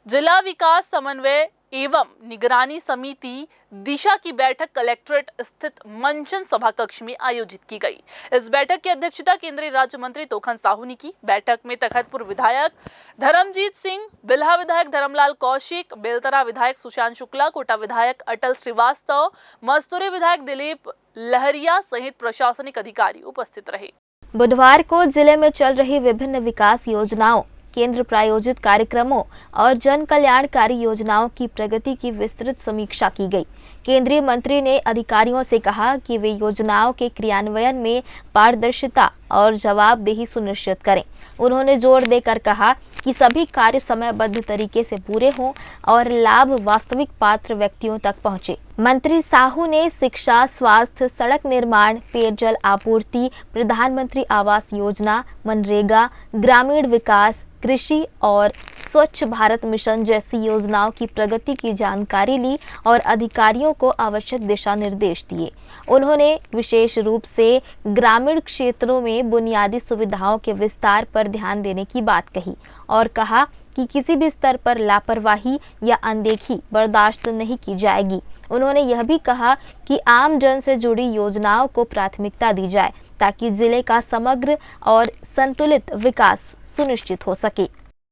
जिला विकास समन्वय एवं निगरानी समिति दिशा की बैठक कलेक्ट्रेट स्थित मंचन सभा कक्ष में आयोजित की गई। इस बैठक की अध्यक्षता केंद्रीय राज्य मंत्री तोखन साहू ने की। बैठक में तखतपुर विधायक धर्मजीत सिंह, बिल्हा विधायक धर्मलाल कौशिक, बेलतरा विधायक सुशांत शुक्ला, कोटा विधायक अटल श्रीवास्तव, मस्तूरी विधायक दिलीप लहरिया सहित प्रशासनिक अधिकारी उपस्थित रहे। बुधवार को जिले में चल रही विभिन्न विकास योजनाओं, केंद्र प्रायोजित कार्यक्रमों और जन कल्याणकारी योजनाओं की प्रगति की विस्तृत समीक्षा की गई। केंद्रीय मंत्री ने अधिकारियों से कहा कि वे योजनाओं के क्रियान्वयन में पारदर्शिता और जवाबदेही सुनिश्चित करें। उन्होंने जोर देकर कहा कि सभी कार्य समयबद्ध तरीके से पूरे हों और लाभ वास्तविक पात्र व्यक्तियों तक पहुंचे। मंत्री साहू ने शिक्षा, स्वास्थ्य, सड़क निर्माण, पेयजल आपूर्ति, प्रधानमंत्री आवास योजना, मनरेगा, ग्रामीण विकास, कृषि और स्वच्छ भारत मिशन जैसी योजनाओं की प्रगति की जानकारी ली और अधिकारियों को आवश्यक दिशा निर्देश दिए। उन्होंने विशेष रूप से ग्रामीण क्षेत्रों में बुनियादी सुविधाओं के विस्तार पर ध्यान देने की बात कही और कहा कि किसी भी स्तर पर लापरवाही या अनदेखी बर्दाश्त नहीं की जाएगी। उन्होंने यह भी कहा कि आम जन से जुड़ी योजनाओं को प्राथमिकता दी जाए ताकि जिले का समग्र और संतुलित विकास सुनिश्चित हो सके।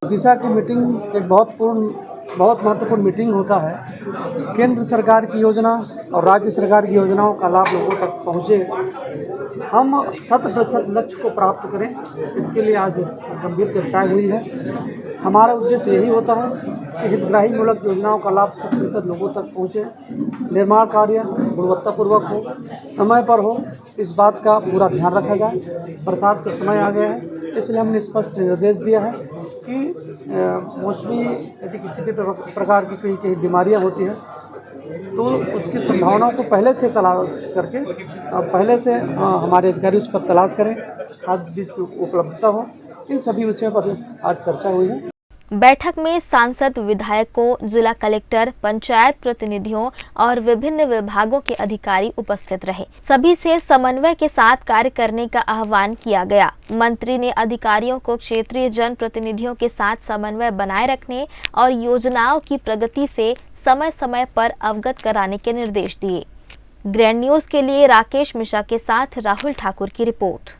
दिशा की मीटिंग एक बहुत महत्वपूर्ण मीटिंग होता है। केंद्र सरकार की योजना और राज्य सरकार की योजनाओं का लाभ लोगों तक पहुँचे, हम 100% लक्ष्य को प्राप्त करें, इसके लिए आज गंभीर चर्चा हुई है। हमारा उद्देश्य यही होता है कि हितग्राही मूलक योजनाओं का लाभ 100% लोगों तक पहुँचे, निर्माण कार्य गुणवत्तापूर्वक हो, समय पर हो, इस बात का पूरा ध्यान रखा जाए। बरसात का समय आ गया है, इसलिए हमने स्पष्ट निर्देश दिया है कि मौसमी यदि किसी भी प्रकार की कई बीमारियां होती हैं तो उसकी संभावनाओं को पहले से तलाश करके पहले से हमारे अधिकारी उस पर तलाश करें, खाद बीज की उपलब्धता हो। इन सभी विषयों पर आज चर्चा हुई है। बैठक में सांसद, विधायकों, जिला कलेक्टर, पंचायत प्रतिनिधियों और विभिन्न विभागों के अधिकारी उपस्थित रहे। सभी से समन्वय के साथ कार्य करने का आह्वान किया गया। मंत्री ने अधिकारियों को क्षेत्रीय जन प्रतिनिधियों के साथ समन्वय बनाए रखने और योजनाओं की प्रगति से समय समय पर अवगत कराने के निर्देश दिए। ग्रैंड न्यूज के लिए राकेश मिश्रा के साथ राहुल ठाकुर की रिपोर्ट।